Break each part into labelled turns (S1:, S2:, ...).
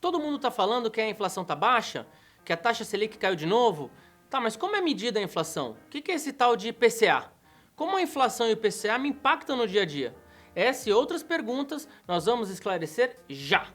S1: Todo mundo está falando que a inflação está baixa, que a taxa Selic caiu de novo. Tá, mas como é medida a inflação? O que é esse tal de IPCA? Como a inflação e o IPCA me impactam no dia a dia? Essa e outras perguntas nós vamos esclarecer já!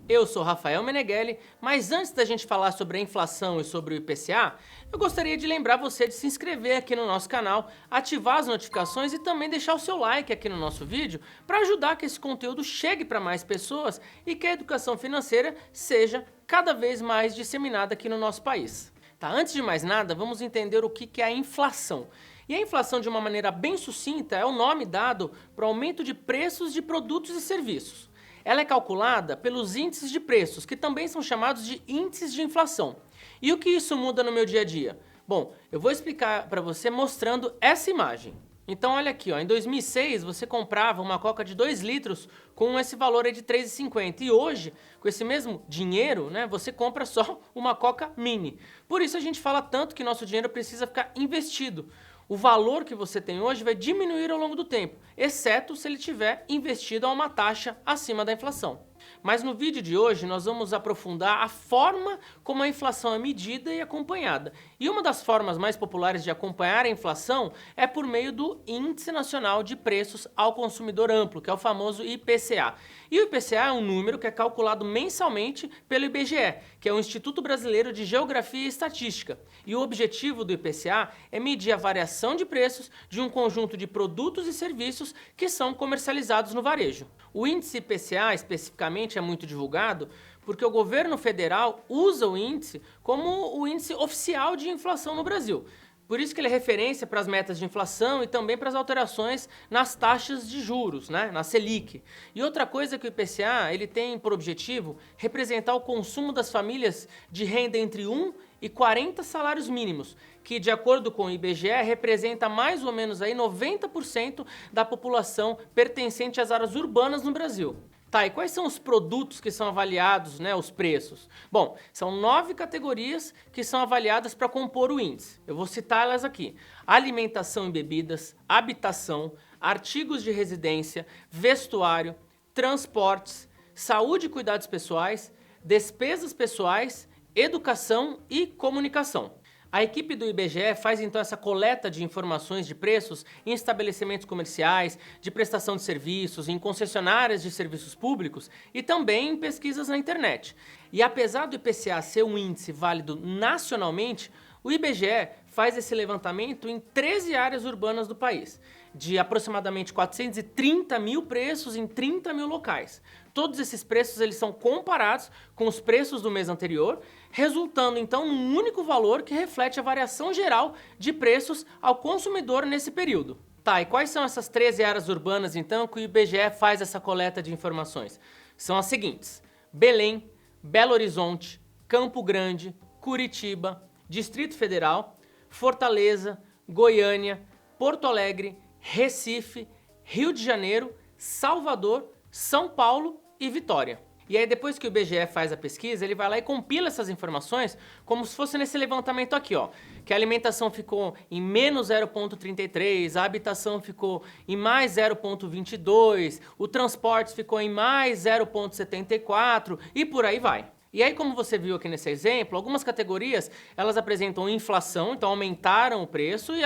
S1: Eu sou Rafael Meneghelli, mas antes da gente falar sobre a inflação e sobre o IPCA, eu gostaria de lembrar você de se inscrever aqui no nosso canal, ativar as notificações e também deixar o seu like aqui no nosso vídeo para ajudar que esse conteúdo chegue para mais pessoas e que a educação financeira seja cada vez mais disseminada aqui no nosso país. Tá, antes de mais nada, vamos entender o que é a inflação. E a inflação, de uma maneira bem sucinta, é o nome dado para o aumento de preços de produtos e serviços. Ela é calculada pelos índices de preços, que também são chamados de índices de inflação. E o que isso muda no meu dia a dia? Bom, eu vou explicar para você mostrando essa imagem. Então olha aqui, ó, em 2006 você comprava uma coca de 2 litros com esse valor aí de R$ 3,50 e hoje, com esse mesmo dinheiro, né, você compra só uma coca mini. Por isso a gente fala tanto que nosso dinheiro precisa ficar investido. O valor que você tem hoje vai diminuir ao longo do tempo, exceto se ele tiver investido a uma taxa acima da inflação. Mas no vídeo de hoje nós vamos aprofundar a forma como a inflação é medida e acompanhada. E uma das formas mais populares de acompanhar a inflação é por meio do Índice Nacional de Preços ao Consumidor Amplo, que é o famoso IPCA. E o IPCA é um número que é calculado mensalmente pelo IBGE, que é o Instituto Brasileiro de Geografia e Estatística. E o objetivo do IPCA é medir a variação de preços de um conjunto de produtos e serviços que são comercializados no varejo. O índice IPCA, especificamente, é muito divulgado porque o governo federal usa o índice como o índice oficial de inflação no Brasil. Por isso que ele é referência para as metas de inflação e também para as alterações nas taxas de juros, né, na Selic. E outra coisa que o IPCA ele tem por objetivo representar o consumo das famílias de renda entre 1 e 40 salários mínimos, que de acordo com o IBGE representa mais ou menos aí 90% da população pertencente às áreas urbanas no Brasil. Tá, e quais são os produtos que são avaliados, né, os preços? Bom, são 9 categorias que são avaliadas para compor o índice. Eu vou citá-las aqui: alimentação e bebidas, habitação, artigos de residência, vestuário, transportes, saúde e cuidados pessoais, despesas pessoais, educação e comunicação. A equipe do IBGE faz então essa coleta de informações de preços em estabelecimentos comerciais, de prestação de serviços, em concessionárias de serviços públicos e também em pesquisas na internet. E apesar do IPCA ser um índice válido nacionalmente, o IBGE faz esse levantamento em 13 áreas urbanas do país, de aproximadamente 430 mil preços em 30 mil locais. Todos esses preços eles são comparados com os preços do mês anterior, resultando então num único valor que reflete a variação geral de preços ao consumidor nesse período. Tá, e quais são essas 13 áreas urbanas então que o IBGE faz essa coleta de informações? São as seguintes: Belém, Belo Horizonte, Campo Grande, Curitiba, Distrito Federal, Fortaleza, Goiânia, Porto Alegre, Recife, Rio de Janeiro, Salvador, São Paulo e Vitória. E aí depois que o IBGE faz a pesquisa, ele vai lá e compila essas informações como se fosse nesse levantamento aqui, ó, que a alimentação ficou em menos 0,33, a habitação ficou em mais 0,22, o transporte ficou em mais 0,74 e por aí vai. E aí, como você viu aqui nesse exemplo, algumas categorias elas apresentam inflação, então aumentaram o preço, e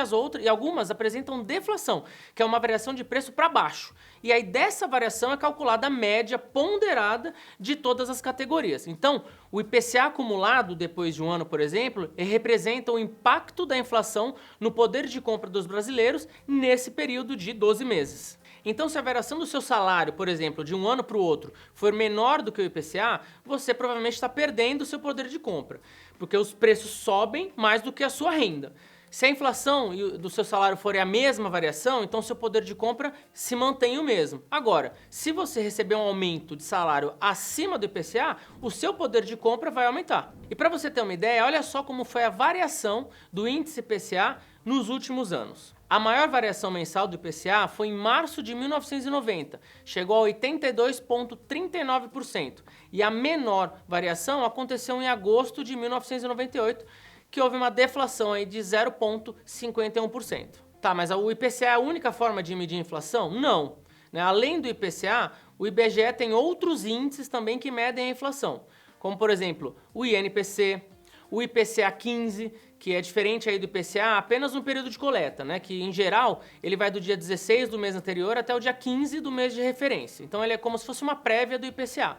S1: algumas apresentam deflação, que é uma variação de preço para baixo. E aí dessa variação é calculada a média ponderada de todas as categorias. Então, o IPCA acumulado depois de um ano, por exemplo, representa o impacto da inflação no poder de compra dos brasileiros nesse período de 12 meses. Então, se a variação do seu salário, por exemplo, de um ano para o outro, for menor do que o IPCA, você provavelmente está perdendo o seu poder de compra, porque os preços sobem mais do que a sua renda. Se a inflação do seu salário for a mesma variação, então seu poder de compra se mantém o mesmo. Agora, se você receber um aumento de salário acima do IPCA, o seu poder de compra vai aumentar. E para você ter uma ideia, olha só como foi a variação do índice IPCA nos últimos anos. A maior variação mensal do IPCA foi em março de 1990, chegou a 82,39%, e a menor variação aconteceu em agosto de 1998, que houve uma deflação aí de 0,51%. Tá, mas o IPCA é a única forma de medir a inflação? Não. Né? Além do IPCA, o IBGE tem outros índices também que medem a inflação, como por exemplo o INPC, o IPCA 15, que é diferente aí do IPCA apenas no período de coleta, né? Que em geral ele vai do dia 16 do mês anterior até o dia 15 do mês de referência. Então ele é como se fosse uma prévia do IPCA.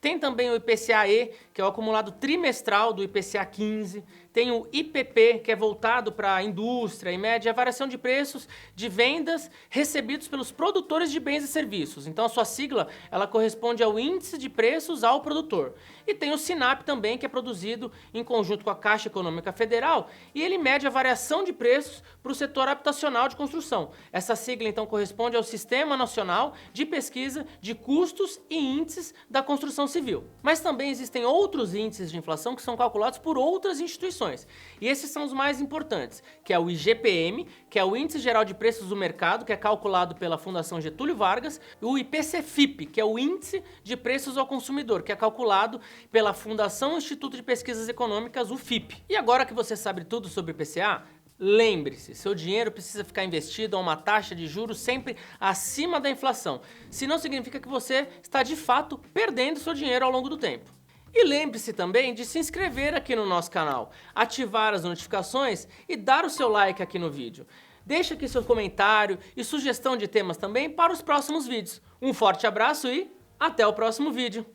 S1: Tem também o IPCA-E, que é o acumulado trimestral do IPCA 15. Tem o IPP, que é voltado para a indústria e mede a variação de preços de vendas recebidos pelos produtores de bens e serviços. Então a sua sigla, ela corresponde ao índice de preços ao produtor. E tem o SINAP também, que é produzido em conjunto com a Caixa Econômica Federal, e ele mede a variação de preços para o setor habitacional de construção. Essa sigla então corresponde ao Sistema Nacional de Pesquisa de Custos e Índices da Construção Civil. Mas também existem outros índices de inflação que são calculados por outras instituições. E esses são os mais importantes, que é o IGPM, que é o Índice Geral de Preços do Mercado, que é calculado pela Fundação Getúlio Vargas, e o IPC-FIP, que é o Índice de Preços ao Consumidor, que é calculado pela Fundação Instituto de Pesquisas Econômicas, o FIP. E agora que você sabe tudo sobre o IPCA, lembre-se, seu dinheiro precisa ficar investido a uma taxa de juros sempre acima da inflação. Senão significa que você está de fato perdendo seu dinheiro ao longo do tempo. E lembre-se também de se inscrever aqui no nosso canal, ativar as notificações e dar o seu like aqui no vídeo. Deixe aqui seu comentário e sugestão de temas também para os próximos vídeos. Um forte abraço e até o próximo vídeo!